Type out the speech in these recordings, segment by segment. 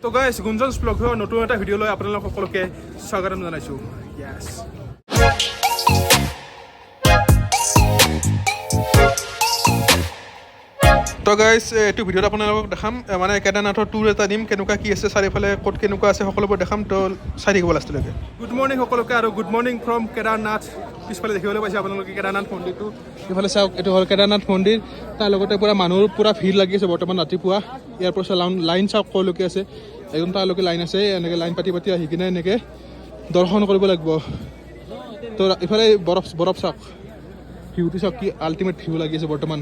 তো গাইজ গুঞ্জনছ ব্লগৰ নতুন এটা ভিডিঅ' লৈ আপোনালোক সকলোকে স্বাগতম জনাইছোঁ। য়েছ তো গাইজ এইটো ভিডিঅ'ত আপোনালোকক দেখাম মানে কেদাৰনাথৰ টুৰ এটা দিম, কেনেকুৱা কি আছে চাৰিওফালে ক'ত কেনেকুৱা আছে সকলোবোৰ দেখাম। তো চাই থাকিব লাষ্টলৈকে। গুড মৰ্ণিং সকলোকে আৰু গুড মৰ্ণিং ফ্ৰম কেদাৰনাথ। পিছফালে দেখিবলৈ পাইছে আপোনালোকে কেদাৰনাথ মন্দিৰটো। এইফালে চাওক, এইটো হ'ল কেদাৰনাথ মন্দিৰ। তাৰ লগতে পূৰা মানুহৰ পূৰা ভিৰ লাগি আছে বৰ্তমান ৰাতিপুৱা। ইয়াৰ পৰা লাইন চাওক ক'লৈকে আছে, একদম তালৈকে লাইন আছে। এনেকৈ লাইন পাতি পাতি আহি কিনে এনেকৈ দৰ্শন কৰিব লাগিব। তো ইফালে বৰফ চাওক, ভিউটো চাওক কি আল্টিমেট ভিউ লাগি আছে বৰ্তমান।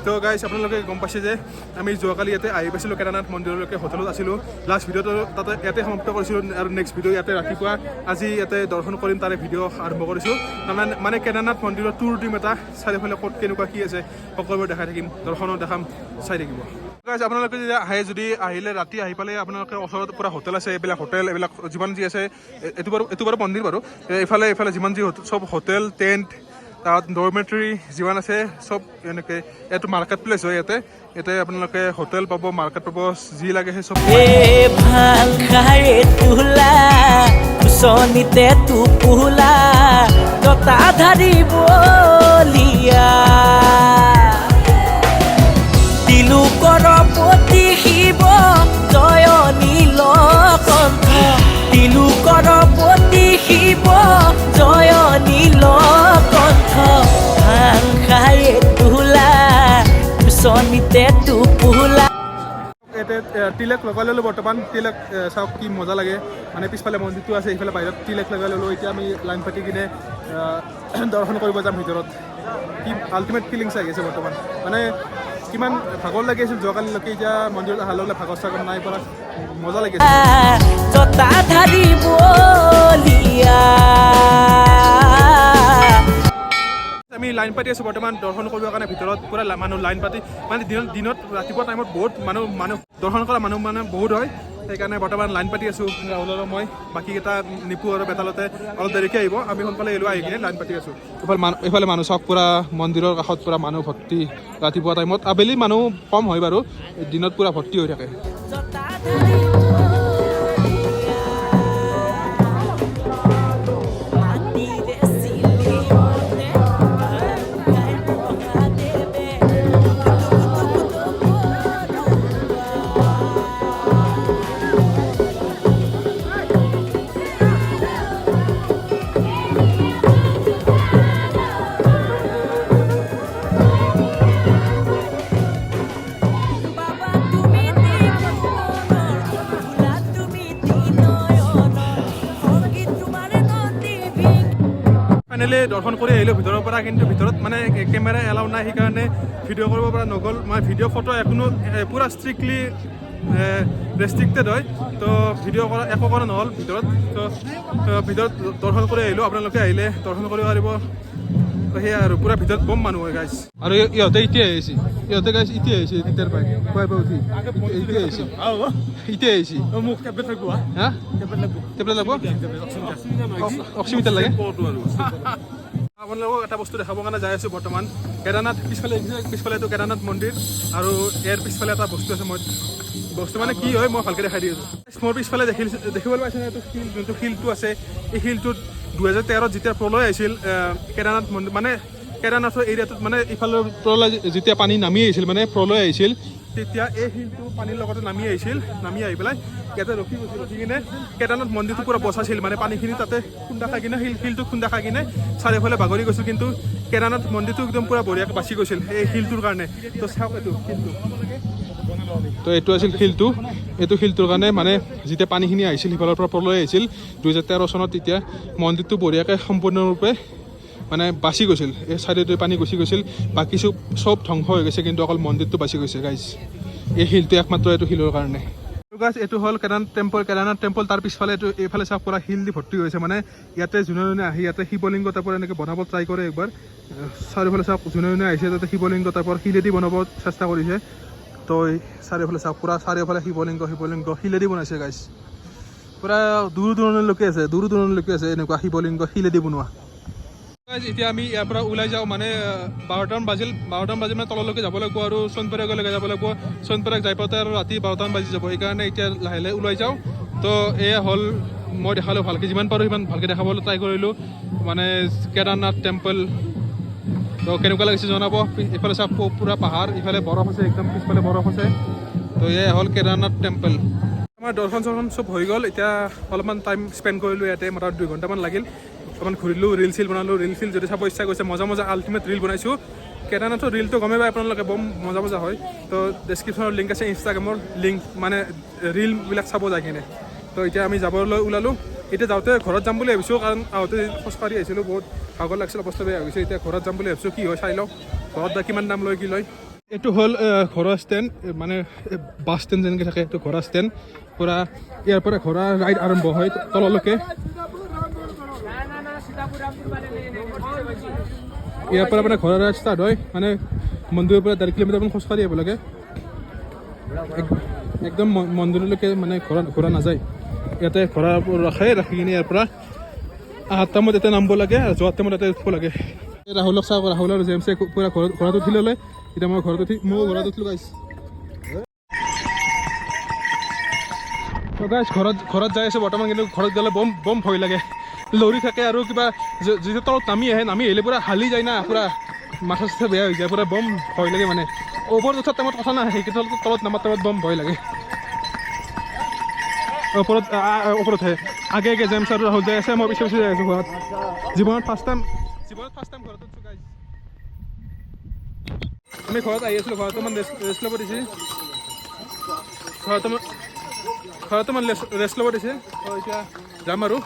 তো গাইজ আপোনালোকে গম পাইছে যে আমি যোৱাকালি ইয়াতে আহি পাইছিলোঁ কেদাৰনাথ মন্দিৰলৈকে, হোটেলত আছিলোঁ। লাষ্ট ভিডিঅ'টো তাতে ইয়াতে সমাপ্ত কৰিছিলোঁ আৰু নেক্সট ভিডিঅ' ইয়াতে ৰাতিপুৱা আজি ইয়াতে দৰ্শন কৰিম, তাৰে ভিডিঅ' আৰম্ভ কৰিছোঁ। তাৰমানে মানে কেদাৰনাথ মন্দিৰৰ টুৰ দিম এটা, চাৰিওফালে ক'ত কেনেকুৱা কি আছে সকলোবোৰ দেখাই থাকিম, দৰ্শনো দেখাম, চাই থাকিব। গাইজ আপোনালোকে যদি আহিলে ৰাতি আহি পালে আপোনালোকে ওচৰত পূৰা হোটেল আছে, এইবিলাক হোটেল এইবিলাক যিমান যি আছে, এইটো বাৰু মন্দিৰ বাৰু। এইফালে যিমান যি চব হোটেল টেণ্ট তাত ডৰমেটৰী যিমান আছে চব এনেকৈ। এইটো মাৰ্কেট প্লেচ হয়, ইয়াতে আপোনালোকে হোটেল পাব, মাৰ্কেট পাব, যি লাগে সেই চব। ভাল খাই তোলা কুচনিতে টোপোলা জতা ধাৰিবলীয়া তিলোকৰ প্ৰতি শিৱ জয় নীলকণ্ঠ, তিলোকৰ প্ৰতি শিৱ জয় নীলকণ্ঠ। ভাল খাই তোলা কুচনিতে টোপোলা। ইয়াতে তিলক লগাই ল'লোঁ বৰ্তমান। তিলক চাওক কি মজা লাগে, মানে পিছফালে মন্দিৰটো আছে, এইফালে বাহিৰত তিলক লগাই ল'লোঁ। এতিয়া আমি লাইন পাতি কিনে দৰ্শন কৰিব যাম ভিতৰত। কি আল্টিমেট ফিলিংছ আহি আছে বৰ্তমান, মানে কিমান ভাগৰ লাগি আছিল যোৱাকালিলৈকে, এতিয়া মন্দিৰত অহাৰ লগে ভাগৰ চাগৰ নাই পৰা, মজা লাগি আছে। আমি লাইন পাতি আছোঁ বৰ্তমান দৰ্শন কৰিবৰ কাৰণে ভিতৰত। পূৰা মানুহ লাইন পাতি, মানে দিনত ৰাতিপুৱা টাইমত বহুত মানুহ দৰ্শন কৰা মানুহ মানে বহুত হয়, সেইকাৰণে বৰ্তমান লাইন পাতি আছোঁ। ৰাহুল আৰু মই, বাকীকেইটা নিপু আৰু বেতালতে অলপ দেৰিকৈ আহিব। আমি সোনকালে আহি কিনে লাইন পাতি আছোঁ। এইফালে মানুহ চাওক, পূৰা মন্দিৰৰ কাষত পূৰা মানুহ ভৰ্তি। ৰাতিপুৱা টাইমত, আবেলি মানুহ কম হয় বাৰু, দিনত পূৰা ভৰ্তি হৈ থাকে। ফাইনেলি দৰ্শন কৰি আহিলোঁ ভিতৰৰ পৰা, কিন্তু ভিতৰত মানে কেমেৰা এলাউ নাই, সেইকাৰণে ভিডিঅ' কৰিব পৰা নগ'ল। মানে ভিডিঅ' ফটো একো পূৰা ষ্ট্ৰিক্টলি ৰেষ্ট্ৰিক্টেড হয়, তো ভিডিঅ' কৰা একো কৰা নহ'ল ভিতৰত। তো ভিতৰত দৰ্শন কৰি আহিলোঁ, আপোনালোকে আহিলে দৰ্শন কৰিব পাৰিব। তো সেয়া আৰু পূৰা ভিতৰত বম মানুহ হয় গাইজ। আৰু ইহঁতে এতিয়া আহিছে, গাইজ এতিয়া আহিছে, তেতিয়াৰ পৰাই উঠি এতিয়া আহিছে, মোক টেবলেট লাগিব। হা টেবলেট লাগিব, অক্সিমিটাৰ লাগে। আপোনালোকক এটা বস্তু দেখাবৰ কাৰণে যাই আছোঁ বৰ্তমান। কেদাৰনাথ পিছফালেতো কেদাৰনাথ মন্দিৰ, আৰু ইয়াৰ পিছফালে এটা বস্তু আছে। বস্তু মানে কি হয় মই ভালকৈ দেখাই দি আছোঁ। মোৰ পিছফালে দেখিবলৈ পাইছে এইটো শিল, যোনটো শিলটো আছে, এই শিলটোত 2013 যেতিয়া প্ৰলয় আহিছিল কেদাৰনাথ মন্দিৰ, মানে কেদাৰনাথৰ এৰিয়াটোত, মানে ইফালৰ প্ৰলয় যেতিয়া পানী নামি আহিছিল, মানে প্ৰলয় আহিছিল, তেতিয়া এই শিলটো পানীৰ লগতে নামি আহি পেলাই ইয়াতে ৰখি কিনে কেদাৰনাথ মন্দিৰটো পূৰা বচাইছিল। মানে পানীখিনি তাতে খুন্দা খাই কিনে, শিলটো খুন্দা খাই কিনে চাৰিওফালে বাগৰি গৈছিল, কিন্তু কেদাৰনাথ মন্দিৰটো একদম পূৰা বঢ়িয়াকৈ বাচি গৈছিল এই শিলটোৰ কাৰণে। তো চাওক এইটো শিলটো, তো এইটো আছিল শিলটো। এইটো শিলটোৰ কাৰণে মানে যেতিয়া পানীখিনি আহিছিল, সিফালৰ পৰা প্ৰলয় আহিছিল 2013 চনত, তেতিয়া মন্দিৰটো বঢ়িয়াকৈ সম্পূৰ্ণৰূপে মানে বাচি গৈছিল। এই চাইডে পানী গুচি গৈছিল, বাকী চব ধ্বংস হৈ গৈছে, কিন্তু অকল মন্দিৰটো বাচি গৈছে গাইজ। এই শিলটো একমাত্ৰ এইটো শিলৰ কাৰণে। গাইজ এইটো হ'ল কেদাৰনাথ টেম্পল। তাৰ পিছফালে এইফালে চাওক পূৰা শিল দি ভৰ্তি হৈছে। মানে ইয়াতে যোনে আহি ইয়াতে শিৱলিংগ টাইপৰ এনেকৈ বনাব ট্ৰাই কৰে একবাৰ। চাৰিওফালে চাওক, যোনে আহিছে তাতে শিৱলিংগ টাইপৰ শিলেদি বনাব চেষ্টা কৰিছে। তো চাৰিওফালে চাওক, পূৰা চাৰিওফালে শিৱলিংগ শিলেদি বনাইছে গাইজ। পূৰা দূৰ দূৰণলৈকে আছে এনেকুৱা শিৱলিংগ শিলেদি বনোৱা। এতিয়া আমি ইয়াৰ পৰা ওলাই যাওঁ মানে 12টামান বাজিল মানে তললৈকে যাব লাগিব আৰু সোণপৰীয়ালৈকে যাব লাগিব সোণপৰীয়াক যাই পাওঁতে আৰু ৰাতি 12টামান বাজি যাব সেইকাৰণে এতিয়া লাহে লাহে ওলাই যাওঁ তো এয়া হ'ল মই দেখালোঁ ভালকৈ যিমান পাৰোঁ সিমান ভালকৈ দেখাবলৈ ট্ৰাই কৰিলোঁ মানে কেদাৰনাথ টেম্পল তো কেনেকুৱা লাগিছে জনাব ইফালে চাওক পূৰা পাহাৰ ইফালে বৰফ আছে একদম পিছফালে বৰফ আছে তো এয়া হ'ল কেদাৰনাথ টেম্পল আমাৰ দৰ্শন চৰ্শন চব হৈ গ'ল এতিয়া অলপমান টাইম স্পেণ্ড কৰিলোঁ ইয়াতে মাত্ৰ 2 ঘণ্টামান লাগিল অকণমান ঘূৰিলোঁ ৰিল চিল বনালোঁ ৰিল চিল যদি চাব ইচ্ছা কৰিছে মজা আল্টিমেট ৰিল বনাইছোঁ কেদাৰনাথৰ ৰিলটো গমেই পায় আপোনালোকে বম মজা হয় তো ডেছক্ৰিপশ্যনৰ লিংক আছে ইনষ্টাগ্ৰামৰ লিংক মানে ৰিলবিলাক চাব যায় কিনে তো এতিয়া আমি যাবলৈ ওলালোঁ এতিয়া যাওঁতে ঘৰত যাম বুলি ভাবিছোঁ কাৰণ আহোঁতে খোজকাঢ়ি আহিছিলোঁ বহুত ভাগৰ লাগিছিল অৱস্থা বেয়া হৈছে এতিয়া ঘৰত যাম বুলি ভাবিছোঁ কি হয় চাই লওঁ ঘৰত বা কিমান দাম লয় কি লয় এইটো হ'ল ঘৰৰ ষ্টেণ্ড মানে বাছ ষ্টেণ্ড যেনেকৈ থাকে এইটো ঘৰৰ ষ্টেণ্ড পূৰা ইয়াৰ পৰা ঘোঁৰা ৰাইড আৰম্ভ হয় তললৈকে ইয়াৰ পৰা মানে ঘোঁৰা ৰাইড ষ্টাৰ্ট হয় মানে মন্দিৰৰ পৰা 1.5 কিলোমিটাৰমান খোজকাঢ়ি আহিব লাগে একদম মন্দিৰলৈকে মানে ঘোঁৰা নাযায় ইয়াতে ঘোঁৰা ৰাখি কিনে ইয়াৰ পৰা 8 টাইমত ইয়াতে নামিব লাগে আৰু 4 টাইমত ইয়াতে উঠিব লাগে ৰাহুলক চাওক ৰাহুল আৰু জেমছে পূৰা ঘোঁৰাত উঠি ল'লে এতিয়া মই ঘৰত উঠিলোঁ গাইছ ঘৰত যাই আছোঁ বৰ্তমান কিন্তু ঘৰত গ'লে বম ভয় লাগে লৰি থাকে আৰু কিবা যেতিয়া তলত নামি আহিলে পূৰা হালি যায় না পূৰা মাথা চাথা বেয়া হৈ যায় পূৰা বম ভয় লাগে মানে ওপৰত উঠাৰ টাইমত কথা নাই কিন্তু তলত নামাৰ টাইমত বম ভয় লাগে ওপৰতহে আগে জেমছ আৰু ৰাহুল যাই আছে মই পিছে যাই আছোঁ ঘৰত জীৱনত ফাৰ্ষ্ট টাইম ঘৰত উঠছোঁ গাইছ আমি ঘৰত আহি আছিলোঁ ঘৰত অকণমান ৰেষ্ট ল'ব দিছে ঘৰত অকণমান ৰেষ্ট ল'ব দিছে তো এতিয়া যাম আৰু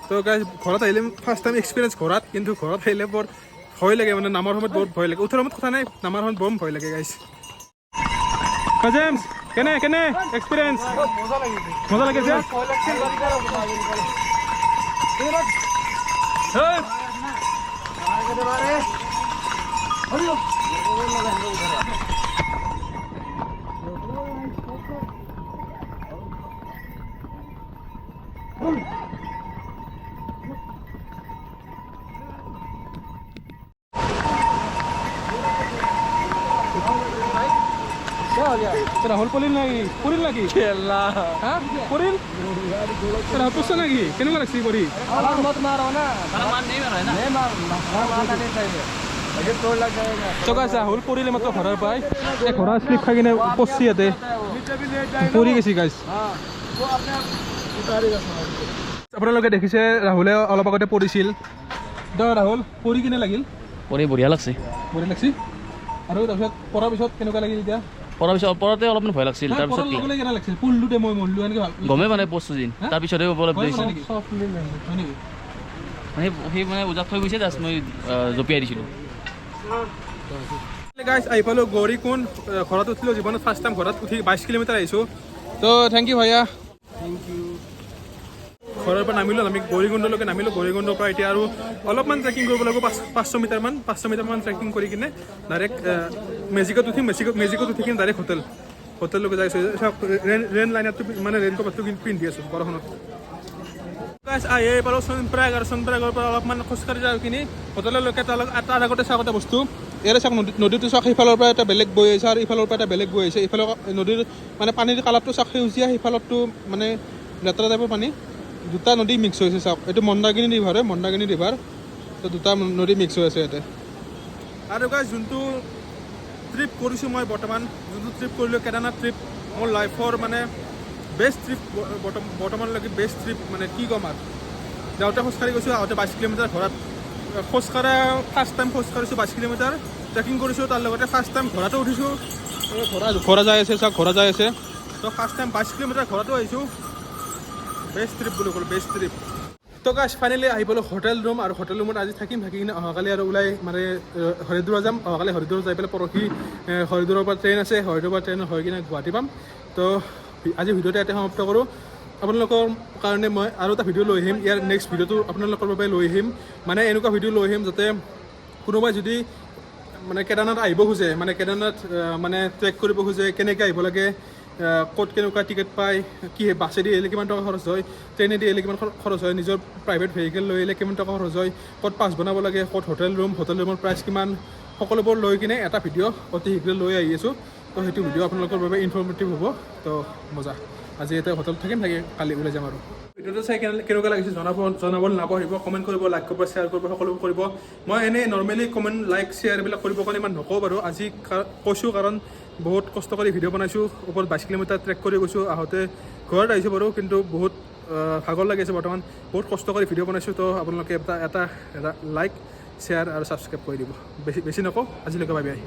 তো গাইছ ঘৰত আহিলে ফাৰ্ষ্ট টাইম এক্সপিৰিয়েঞ্চ ঘৰত কিন্তু ঘৰত আহিলে বৰ ভয় লাগে মানে নামাৰ সময়ত বহুত ভয় লাগে উঠাৰ সময়ত কথা নাই নামাৰ সময়ত বম ভয় লাগে গাইছ জেমছ কেনে এক্সপিৰিয়েঞ্চ মজা লাগিছে ৰাহুল পড়িল নাকি পড়িল ৰাহুল পড়ছে নাকি কেনেকুৱা লাগছে পড়ি ৰাহুল পৰিলে মাত্ৰ ঘৰৰ পাই ঘোঁৰা স্লিপ খাই কিনে পচি ইয়াতে পৰি গৈছে গাইছ আপোনালোকে দেখিছে ৰাহুলে অলপ আগতে পৰিছিল ৰাহুল পৰি কিনে লাগিল বঢ়িয়া লাগছে আৰু তাৰপিছত পৰাৰ পিছত কেনেকুৱা লাগিল এতিয়া পৰতে অলপমান ভয় লাগছিল তাৰপিছত গমেই মানে পচছো যেন তাৰপিছতে অলপ সেই মানে উজাত থৈ গৈছে জাষ্ট মই জঁপিয়াই দিছিলোঁ গাইছ আহি পালোঁ গৌৰীকুণ্ড ঘৰত উঠিলোঁ জীৱনত ফাৰ্ষ্ট টাইম ঘৰত উঠি 22 কিলোমিটাৰ আহিছোঁ তো থেংক ইউ ভাইয়া ঘৰৰ পৰা নামিলোঁ আমি গৌৰীকুণ্ডলৈকে নামিলোঁ গৌৰীকুণ্ডৰ পৰা এতিয়া আৰু অলপমান ট্ৰেকিং কৰিব লাগিব 500 মিটাৰমান ট্ৰেকিং কৰি কিনে ডাইৰেক্ট মেজিকত উঠি কিনে ডাইৰেক্ট হোটেললৈকে যাইছোঁ ৰেইন লাইনাৰটো মানে ৰেইন কভাৰটো পিন্ধি আছোঁ বৰষুণত আহি পালোঁ সোণপৰীয়াগৰ পৰা অলপমান খোজকাঢ়ি যাওঁ কিনি হোটেললৈকে তাৰ আগতে চাওক এটা বস্তু ইয়াৰে চাওক নদীটো চাওক সেইফালৰ পৰা এটা বেলেগ বৈ আহিছে আৰু ইফালৰ পৰা এটা বেলেগ বৈ আহিছে ইফালৰ নদীৰ মানে পানীৰ কালাৰটো চাওক সেউজীয়া সিফালতটো মানে লেতেৰা টাইপৰ পানী দুটা নদী মিক্স হৈছে চাওক এইটো মন্দাকিনী ৰিভাৰ তো দুটা নদী মিক্স হৈ আছে ইয়াতে আৰু গাইছ যোনটো ট্ৰিপ কৰিছোঁ মই যোনটো ট্ৰিপ কৰিলোঁ কেদাৰনাথ ট্ৰিপ মোৰ লাইফৰ মানে বেষ্ট ট্ৰিপ বৰ্তমানলৈকে বেষ্ট ট্ৰিপ মানে কি ক'ম আৰু যাওঁতে খোজকাঢ়ি গৈছোঁ আহোঁতে 22 কিলোমিটাৰ ঘৰত ফাৰ্ষ্ট টাইম খোজকাঢ়িছোঁ 22 কিলোমিটাৰ ট্ৰেকিং কৰিছোঁ তাৰ লগতে ফাৰ্ষ্ট টাইম ঘোঁৰাটো উঠিছোঁ ঘোঁৰা যাই আছে চাওক ঘোঁৰা যাই আছে তো ফাৰ্ষ্ট টাইম 22 কিলোমিটাৰ ঘোঁৰাটো আহিছোঁ বেষ্ট ট্ৰিপ বুলি ক'লোঁ বেষ্ট ট্ৰিপ তো গাইছ ফাইনেলি আহি পালোঁ হোটেল ৰুম আৰু হোটেল ৰুমত আজি থাকি কিনে অহাকালি আৰু ওলাই মানে হৰিদ্বাৰ যাম অহাকালি হৰিদ্বাৰ যাই পেলাই পৰহি হৰিদ্বাৰৰ পৰা ট্ৰেইন আছে হৰিদ্বাৰৰ পৰা ট্ৰেইন হৈ কিনে গুৱাহাটী পাম তো আজি ভিডিঅ'টো ইয়াতে সমাপ্ত কৰোঁ আপোনালোকৰ কাৰণে মই আৰু এটা ভিডিঅ' লৈ আহিম ইয়াৰ নেক্সট ভিডিঅ'টো আপোনালোকৰ বাবে লৈ আহিম মানে এনেকুৱা ভিডিঅ' লৈ আহিম যাতে কোনোবাই যদি মানে কেদাৰনাথ আহিব খোজে মানে কেদাৰনাথ মানে ট্ৰেক কৰিব খোজে কেনেকৈ আহিব লাগে ক'ত কেনেকুৱা টিকেট পায়, কি বাছেদি আহিলে কিমান টকা খৰচ হয়, ট্ৰেইনেদি আহিলে কিমান খৰচ হয়, নিজৰ প্ৰাইভেট ভেহিকেল লৈ আহিলে কিমান টকা খৰচ হয়, ক'ত পাছ বনাব লাগে, ক'ত হোটেল ৰুমৰ প্ৰাইচ কিমান, সকলোবোৰ লৈ কিনে এটা ভিডিঅ' অতি শীঘ্ৰে লৈ আহি আছোঁ। তো সেইটো ভিডিঅ' আপোনালোকৰ বাবে ইনফৰ্মেটিভ হ'ব। তো মজা, আজি এতিয়া হোটেলত থাকিম, কালি ওলাই যাম আৰু। ভিডিঅ'টো চাই কেনেকুৱা লাগিছে জনাব নাপাহৰিব, কমেণ্ট কৰিব, লাইক কৰিব, শ্বেয়াৰ কৰিব, সকলোবোৰ কৰিব। মই এনেই নৰ্মেলি কমেণ্ট, লাইক, শ্বেয়াৰ এইবিলাক কৰিবৰ কাৰণে ইমান নকওঁ বাৰু। আজি কৈছোঁ কাৰণ বহুত কষ্ট কৰি ভিডিঅ' বনাইছোঁ, ওপৰত 22 কিলোমিটাৰ ট্ৰেক কৰি গৈছোঁ, আহোঁতে ঘৰত আহিছোঁ বাৰু, কিন্তু বহুত ভাগৰ লাগিছে বৰ্তমান, বহুত কষ্ট কৰি ভিডিঅ' বনাইছোঁ। তো আপোনালোকে এটা লাইক, শ্বেয়াৰ আৰু ছাবস্ক্ৰাইব কৰি দিব। বেছি নকওঁ, আজিলৈকে বাই বাই।